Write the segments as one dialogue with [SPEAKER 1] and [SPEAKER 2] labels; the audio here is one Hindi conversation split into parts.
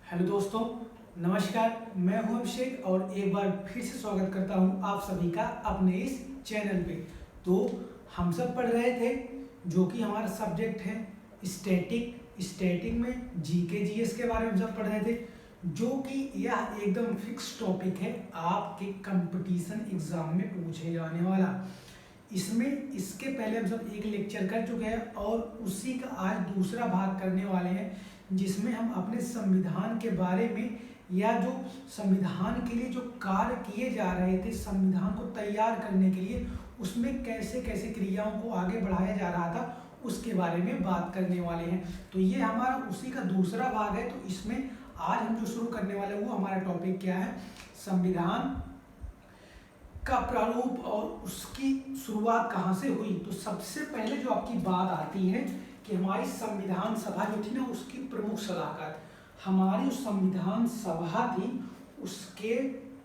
[SPEAKER 1] हेलो दोस्तों, नमस्कार। मैं हूं अभिषेक और एक बार फिर से स्वागत करता हूं आप सभी का अपने इस चैनल पे। तो हम सब पढ़ रहे थे जो कि हमारा सब्जेक्ट है स्टैटिक में जीके जीएस के बारे में हम सब पढ़ रहे थे, जो कि यह एकदम फिक्स टॉपिक है आपके कंपटीशन एग्जाम में पूछे जाने वाला। इसमें इसके पहले हम सब एक लेक्चर कर चुके हैं और उसी का आज दूसरा भाग करने वाले हैं, जिसमें हम अपने संविधान के बारे में या जो संविधान के लिए जो कार्य किए जा रहे थे संविधान को तैयार करने के लिए, उसमें कैसे कैसे क्रियाओं को आगे बढ़ाया जा रहा था उसके बारे में बात करने वाले हैं। तो ये हमारा उसी का दूसरा भाग है। तो इसमें आज हम जो शुरू करने वाले हैं वो हमारा टॉपिक क्या है, संविधान का प्रारूप और उसकी शुरुआत कहाँ से हुई। तो सबसे पहले जो आपकी बात आती है कि हमारी संविधान सभा जो थी ना, उसकी प्रमुख सलाहकार, हमारी जो संविधान सभा थी उसके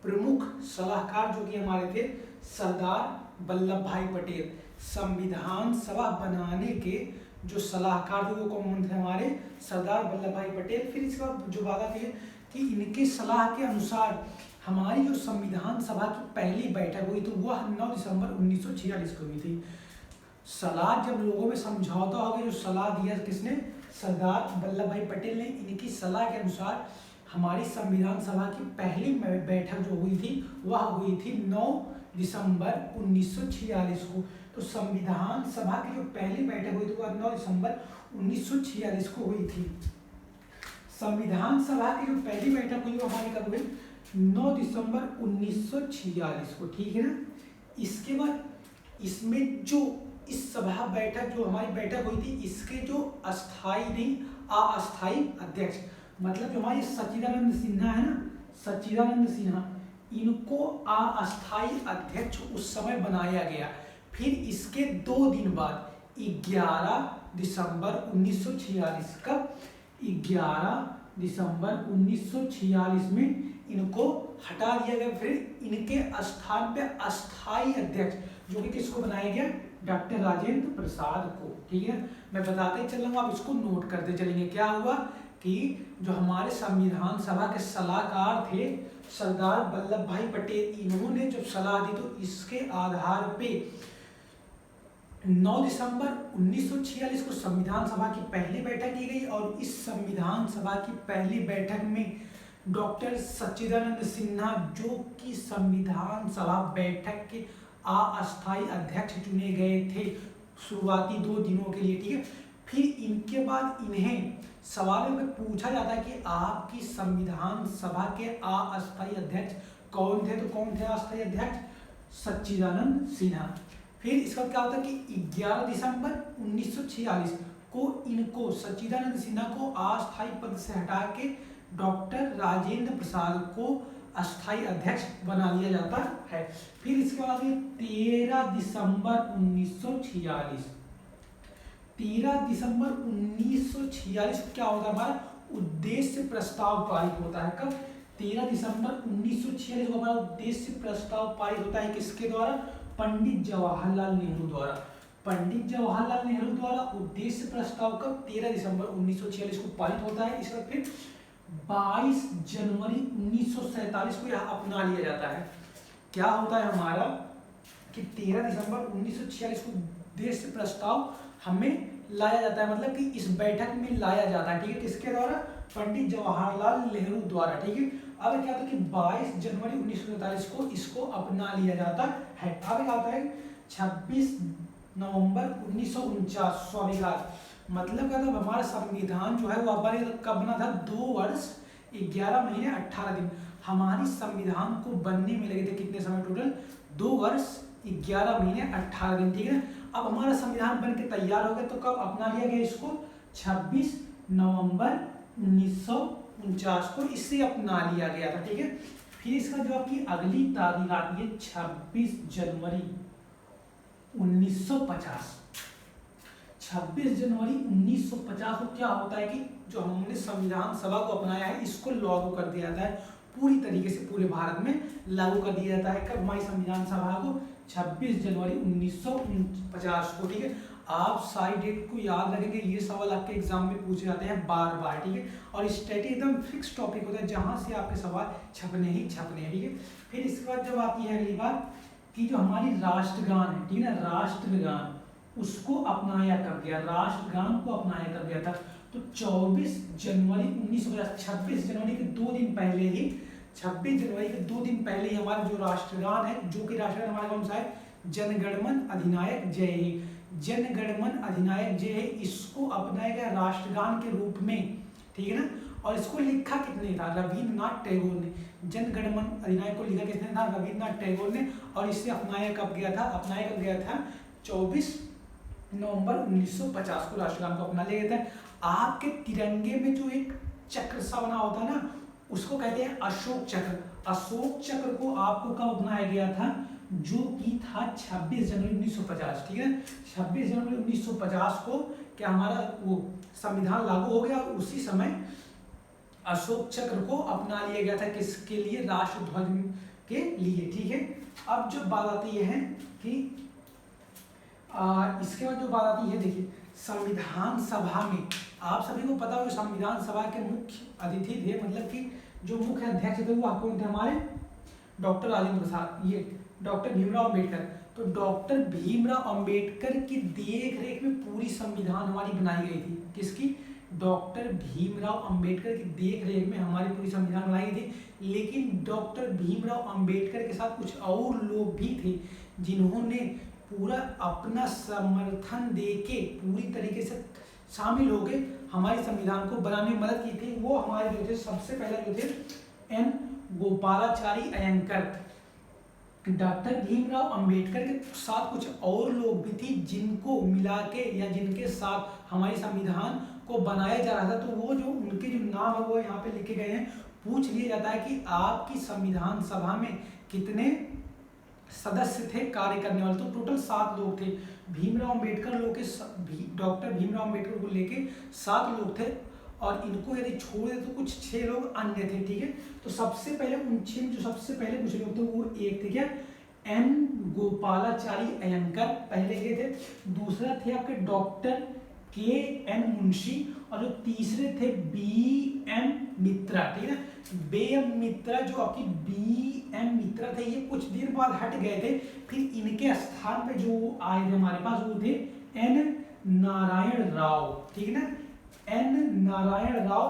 [SPEAKER 1] प्रमुख सलाहकार जो कि हमारे थे सरदार वल्लभ भाई पटेल। संविधान सभा बनाने के जो सलाहकार थे वो कौन थे, हमारे सरदार वल्लभ भाई पटेल। फिर इसके बाद जो बात आती है कि इनके सलाह के अनुसार हमारी जो संविधान सभा की पहली बैठक हुई तो वह 9 दिसंबर 1946 को हुई थी। सलाह जब लोगों में समझौता हो गया, जो सलाह दिया किसने, सरदार वल्लभ भाई पटेल ने। इनकी सलाह के अनुसार हमारी संविधान सभा की पहली बैठक जो हुई थी वह हुई थी 9 दिसंबर 1946 को। तो संविधान सभा की जो पहली बैठक हुई थी वह 9 दिसंबर 1946 को हुई थी। संविधान सभा की जो पहली बैठक हुई वो हमारी कब हुई, 9 दिसंबर 1946 को, ठीक है ना। इसके बाद इसमें जो इस सभा बैठक जो हमारी बैठक हुई थी, इसके जो अस्थाई नहीं अस्थाई अध्यक्ष, मतलब जो हमारे सच्चिदानंद सिन्हा है ना, सच्चिदानंद सिन्हा, इनको अस्थाई अध्यक्ष उस समय बनाया गया। फिर इसके 2 दिन बाद 11 दिसंबर 1946 का 11 दिसंबर 1946 में इनको हटा दिया गया। फिर इनके स्थान पे अस्थाई अध्यक्ष जो कि किसको बनाया गया, डॉक्टर राजेंद्र प्रसाद को, ठीक है। मैं बताते चल रहा हूँ, आप इसको नोट करते चलेंगे। क्या हुआ कि जो हमारे संविधान सभा के सलाहकार थे सरदार वल्लभ भाई पटेल, इन्होंने जब सलाह दी तो इसके आधार पे 9 दिसंबर 1946 को संविधान सभा की पहली बैठक की गई और इस संविधान सभा की पहली बैठक में डॉक्टर सच्चिदानंद सिन्हा जो कि संविधान सभा बैठक के अस्थाई अध्यक्ष चुने गए थे शुरुआती 2 दिनों के लिए, ठीक है। फिर इनके बाद इन्हें सवालों में पूछा जाता है कि आपकी संविधान सभा के अस्थाई अध्यक्ष कौन थे। तो कौन थे अस्थाई अध्यक्ष, सच्चिदानंद सिन्हा। फिर इसका क्या होता है कि 11 दिसंबर 1946 को इनको सच्चिदानंद सिन्हा को अस्थाई पद से हटा के डॉक्टर राजेंद्र प्रसाद को अस्थाई अध्यक्ष बना लिया जाता है। फिर इसके बाद 13 दिसंबर 1946, 13 दिसंबर 1946 को क्या होता है, हमारा उद्देश्य प्रस्ताव पारित होता है। कब, 13 दिसंबर 1946 को हमारा उद्देश्य प्रस्ताव पारित होता है। किसके द्वारा, पंडित जवाहरलाल नेहरू द्वारा। पंडित जवाहरलाल नेहरू द्वारा उद्देश्य प्रस्ताव कब, 13 दिसंबर 1946 को पारित होता है। इसका फिर 22 जनवरी 1947 को यह अपना लिया जाता है। क्या होता है हमारा कि 13 दिसंबर 1946 को उद्देश्य प्रस्ताव हमें लाया जाता है, मतलब कि इस बैठक में लाया जाता है, ठीक है। किसके द्वारा, पंडित जवाहरलाल नेहरू द्वारा, ठीक है। अब क्या होता है कि 22 जनवरी 1947 को इसको अपना लिया जाता है। अब क्या होता है 26 नवंबर 1949 स्वामिराज, मतलब क्या था, हमारा संविधान जो है वो कब बना था, 2 वर्ष 11 महीने 18 दिन। हमारी संविधान को बनने में लगे थे कितने समय, टोटल 2 वर्ष 11 महीने 18 दिन, ठीक है। अब हमारा संविधान बन के तैयार हो गया तो कब अपना लिया गया इसको, 26 नवंबर 1949 को इसे अपना लिया गया था, ठीक है। फिर इसका जो आपकी अगली तारीख आती है 26 जनवरी 1950। 26 जनवरी 1950 को क्या होता है कि जो हमने संविधान सभा को अपनाया है इसको लागू कर दिया जाता है, पूरी तरीके से पूरे भारत में लागू कर दिया जाता है। कब, हमारी संविधान सभा को 26 जनवरी 1950 को, ठीक है। आप सारी डेट को याद रखेंगे, ये सवाल आपके एग्जाम में पूछे जाते हैं बार बार, ठीक है। और स्टैटिक एकदम फिक्स टॉपिक होता है जहाँ से आपके सवाल छपने ही छपने हैं, ठीक है। फिर इसके बाद जब आती है अगली बात कि जो हमारी राष्ट्रगान है, ठीक है ना, राष्ट्रगान उसको अपनाया कब गया, राष्ट्रगान को अपनाया कब गया था, तो 24 जनवरी 1950, 26 जनवरी के 2 दिन पहले ही, 26 जनवरी के 2 दिन पहले ही हमारा जो राष्ट्रगान है, जो कि राष्ट्रगान हमारा कौन सा है, जनगणमन अधिनायक जय हे, जनगणमन अधिनायक जय हे, इसको अपनाया गया राष्ट्रगान के रूप में, ठीक है ना। और इसको लिखा कितने था, रविन्द्रनाथ टैगोर ने। जनगणमन अधिनायक को लिखा किसने था, रविन्द्रनाथ टैगोर ने। और इसे अपनाया कब गया था, अपनाया कब गया था, 24 नवंबर 1950 को राष्ट्रगान को अपना लिया था। आपके तिरंगे में जो एक चक्र सा बना होता है ना, उसको कहते हैं अशोक चक्र। अशोक चक्र को आपको कब अपनाया गया था, जो कि था 26 जनवरी 1950, ठीक है। 26 जनवरी 1950 को क्या हमारा वो संविधान लागू हो गया, और उसी समय अशोक चक्र को अपना लिया गया था, किसके लिए, राष्ट्रध्वज के लिए, ठीक है। अब जो बात आती है कि इसके बाद जो बात आती है, देखिए संविधान सभा में आप सभी को पता हो संविधान सभा के मुख्य अतिथि थे, मतलब कि जो मुख्य अध्यक्ष थे वो कौन थे, हमारे डॉक्टर राजेंद्र प्रसाद, ये डॉक्टर भीमराव अम्बेडकर। तो डॉक्टर भीमराव अम्बेडकर की देख रेख में पूरी संविधान हमारी बनाई गई थी, किसकी, डॉक्टर भीमराव अम्बेडकर की देख रेख में हमारी पूरी संविधान बनाई गई थी। लेकिन डॉक्टर भीमराव अम्बेडकर के साथ कुछ और लोग भी थे जिन्होंने पूरा अपना समर्थन देके पूरी तरीके से शामिल हो गए हमारे संविधान को बनाने में मदद की थी। वो हमारे जो थे, सबसे पहले जो थे एन गोपालाचारी अयंकर। डॉक्टर भीमराव अंबेडकर के साथ कुछ और लोग भी थी जिनको मिला के या जिनके साथ हमारे संविधान को बनाया जा रहा था। तो वो जो उनके जो नाम है वो यहाँ पे लिखे गए हैं। पूछ लिया जाता है कि आपकी संविधान सभा में कितने सदस्य थे कार्य करने वाले, तो टोटल 7 लोग थे। भीमराव अम्बेडकर लोग के डॉक्टर भीमराव अम्बेडकर को लेके 7 लोग थे, और इनको यदि छोड़ दे तो कुछ 6 लोग अन्य थे, ठीक है। तो सबसे पहले उन 6 में जो सबसे पहले कुछ लोग थे वो एक थे क्या, एन गोपालाचारी अयंकर पहले ये थे। दूसरा थे आपके डॉक्टर के एन मुंशी, और जो तीसरे थे बी एम मित्रा, ठीक है ना। बी एम मित्रा जो आपकी बी एम मित्रा थे, ये कुछ देर बाद हट गए थे। फिर इनके स्थान पे जो आए थे हमारे पास वो थे एन नारायण राव, ठीक है ना। N Narayan Rao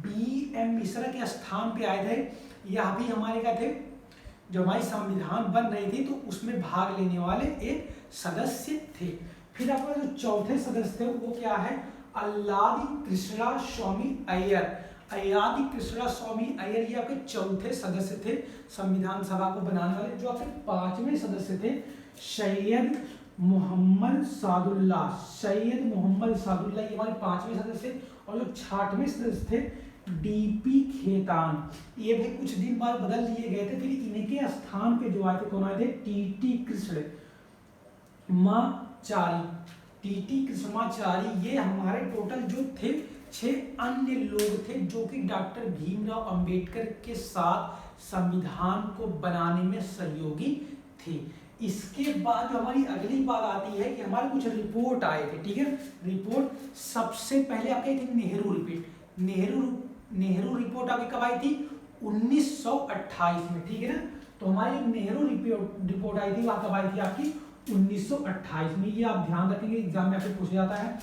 [SPEAKER 1] B M Mishra के स्थान पे आए थे। यह भी हमारे क्या थे, जो हमारी संविधान बन रही थी तो उसमें भाग लेने वाले एक सदस्य थे। फिर आपका जो चौथे सदस्य थे वो क्या है, अल्लादी कृष्णा स्वामी अय्यर। अल्लादी कृष्णा स्वामी अय्यर ये आपके चौथे सदस्य थे संविधान सभा को बनाने वाले। जो आपके 5वें सदस्य थे सैयद मोहम्मद सादुल्ला। सैयद मोहम्मद सादुल्ला ये हमारे 5वें सदस्य। और जो 6वें सदस्य थे डीपी खेतान, ये भी कुछ दिन बाद बदल दिए गए थे। फिर इनके स्थान पे जो आए थे कौन आए थे, टीटी कृष्ण माचारी। टीटी कृष्णमाचारी ये हमारे टोटल जो थे 6 अन्य लोग थे जो कि डॉक्टर भीमराव अंबेडकर के साथ संविधान को बनाने में सहयोगी थे। इसके बाद जो हमारी अगली बात आती है कि हमारे कुछ रिपोर्ट आए थे, ठीक है। रिपोर्ट सबसे पहले आपके थी नेहरू रिपोर्ट। नेहरू रिपोर्ट आपकी कब आई थी, 1928 में, ठीक है ना। तो हमारी नेहरू रिपोर्ट आई थी, वह कब आई थी आपकी 1928 में। ये आप ध्यान रखेंगे, एग्जाम में आपसे पूछा जाता है।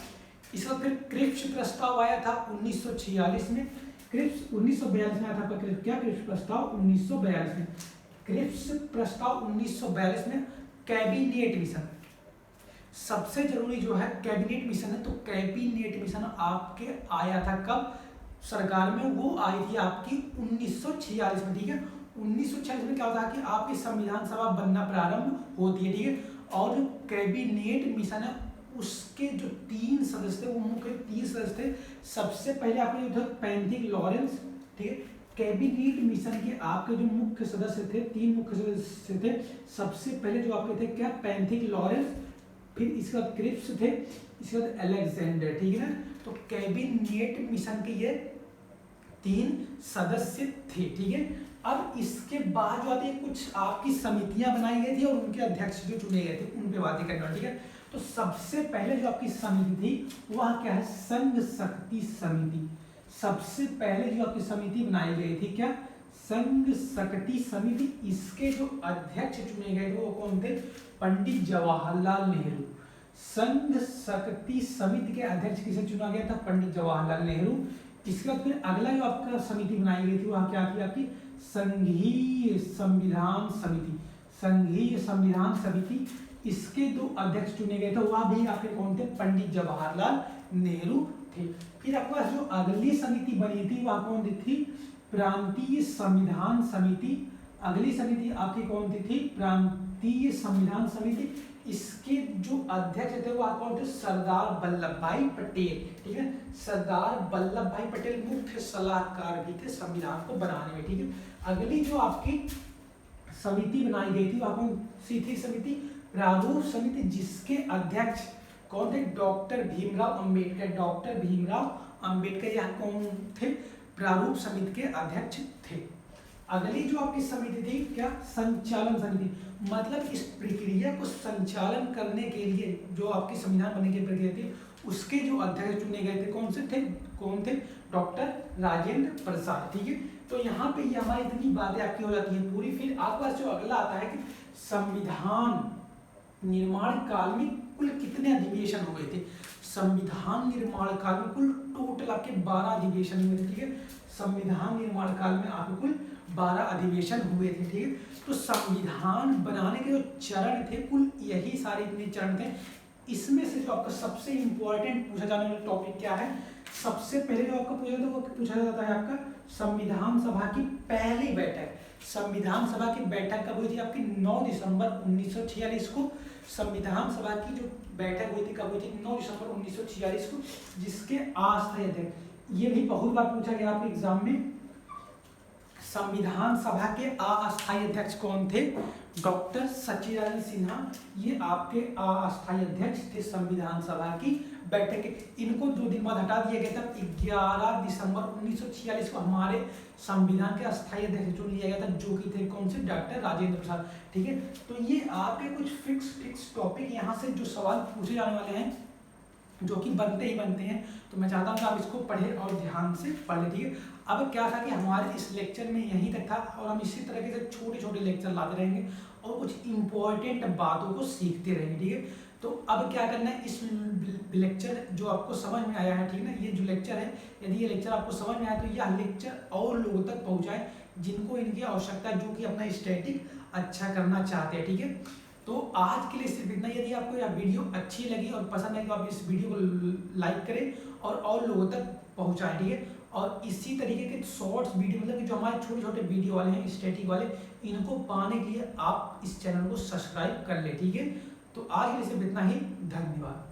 [SPEAKER 1] इसका फिर क्रिप्स प्रस्ताव आया था 1946 में। क्रिप्स 1942 में आया था आपका क्या, क्रिप्स प्रस्ताव 1942 में। क्रिप्स प्रस्ताव 1942 में। कैबिनेट मिशन सबसे जरूरी जो है कैबिनेट मिशन है। तो कैबिनेट मिशन आपके आया था कब सरकार में, वो आई थी आपकी 1946 में, ठीक है। 1946 में क्या होता है कि आपकी संविधान सभा बनना प्रारंभ होती है, ठीक है। और जो कैबिनेट मिशन है उसके जो 3 सदस्य थे वो मुख्य 3 सदस्य थे। सबसे पहले आपके जो थे पैंथिक लॉरेंस, ठीक है। कैबिनेट मिशन के आपके जो मुख्य सदस्य थे 3 मुख्य सदस्य थे। सबसे पहले जो आपके थे क्या, पैंथिक लॉरेंस, फिर इसके बाद क्रिप्स थे, इसके बाद अलेक्जेंडर, ठीक है ना। तो कैबिनेट मिशन के ये 3 सदस्य थे, ठीक है। अब इसके बाद जो आती है कुछ आपकी समितियां बनाई गई थी और उनके अध्यक्ष जो चुने गए थे उन पे बातें करना, ठीक है। तो सबसे पहले जो आपकी समिति थी वह क्या है, संघ शक्ति समिति। सबसे पहले जो आपकी समिति बनाई गई थी क्या, संघ शक्ति समिति। इसके जो अध्यक्ष चुने गए थे वो कौन थे, पंडित जवाहरलाल नेहरू। संघ शक्ति समिति के अध्यक्ष किसे चुना गया था, पंडित जवाहरलाल नेहरू। इसके बाद फिर अगला जो आपका समिति बनाई गई थी वह क्या थी आपकी, संघीय संविधान समिति। संघीय संविधान समिति, इसके दो अध्यक्ष चुने गए थे वह भी आपके कौन थे, पंडित जवाहरलाल नेहरू थे। फिर आपके पास जो अगली समिति बनी थी वह कौन थी, प्रांतीय संविधान समिति। अगली समिति आपकी कौन थी, प्रांतीय संविधान समिति। इसके जो अध्यक्ष थे वह कौन थे, सरदार वल्लभ भाई पटेल। ठीक है, सरदार वल्लभ भाई पटेल मुख्य सलाहकार भी थे संविधान को बनाने में। ठीक है, अगली जो आपकी समिति बनाई गई थी वह कौन सी थी, समिति प्रारूप समिति, जिसके अध्यक्ष कौन थे, डॉक्टर भीमराव अंबेडकर। डॉक्टर भीमराव अंबेडकर यह कौन थे, प्रारूप समिति के अध्यक्ष थे। अगली जो आपकी समिति थी क्या, संचालन समिति। मतलब इस प्रक्रिया को संचालन करने के लिए जो आपकी संविधान बनने की प्रक्रिया थी उसके जो अध्यक्ष चुने गए थे कौन से थे, कौन थे, डॉक्टर राजेंद्र प्रसाद। ठीक है, तो यहाँ पे ये हमारी इतनी बातें आपकी हो जाती है पूरी। फिर आपके पास जो अगला आता है कि संविधान निर्माण काल में कुल कितने अधिवेशन हुए थे। संविधान निर्माण काल में कुल टोटल आपके 12 अधिवेशन हुए थे। ठीक है, संविधान निर्माण काल में आपके कुल 12 अधिवेशन हुए थे। ठीक है, तो संविधान बनाने के जो चरण थे कुल यही सारे इतने चरण थे। इसमें से जो आपका सबसे इंपॉर्टेंट पूछा जाने वाला टॉपिक क्या है, सबसे पहले जो आपका पूछा जाता है वो पूछा जाता है आपका संविधान सभा की पहली बैठक। संविधान सभा की बैठक कब हुई थी आपकी, 9 दिसंबर 1946 को। संविधान सभा की जो बैठक हुई थी कब हुई थी, 9 दिसंबर 1946 को, जिसके अस्थायी अध्यक्ष, ये भी बहुत बार पूछा गया आपके एग्जाम में, संविधान सभा के अस्थायी अध्यक्ष कौन थे, डॉक्टर सच्चिदानंद सिन्हा। ये आपके अस्थायी अध्यक्ष थे संविधान सभा की बैठक के। इनको 2 दिन बाद हटा दिया गया था। 11 दिसंबर 1946 को हमारे संविधान के अस्थायी अध्यक्ष चुन लिया गया था, जो कि थे कौन से, डॉक्टर राजेंद्र प्रसाद। ठीक है, तो ये आपके कुछ फिक्स टॉपिक यहाँ से जो सवाल पूछे जाने वाले हैं जो कि बनते ही बनते हैं, तो मैं चाहता हूँ कि आप इसको पढ़ें और ध्यान से पढ़ लें। ठीक है, अब क्या था कि हमारे इस लेक्चर में यहीं तक था और हम इसी तरीके से छोटे छोटे लेक्चर लाते रहेंगे और कुछ इंपॉर्टेंट बातों को सीखते रहेंगे। ठीक है, तो अब क्या करना है, इस लेक्चर जो आपको समझ में आया है, ठीक है ना, ये जो लेक्चर है, यदि ये लेक्चर आपको समझ में आया तो यह लेक्चर और लोगों तक पहुँचाएं जिनको इनकी आवश्यकता, जो कि अपना स्टैटिक अच्छा करना चाहते हैं। ठीक है, तो आज के लिए सिर्फ इतना। यदि आपको यह वीडियो अच्छी लगी और पसंद है तो आप इस वीडियो को लाइक करें और लोगों तक पहुंचाएं। ठीक है, और इसी तरीके के शॉर्ट्स वीडियो, मतलब कि जो हमारे छोटे छोटे वीडियो वाले हैं स्टैटिक वाले, इनको पाने के लिए आप इस चैनल को सब्सक्राइब कर ले। ठीक है, तो आज के लिए सिर्फ इतना ही। धन्यवाद।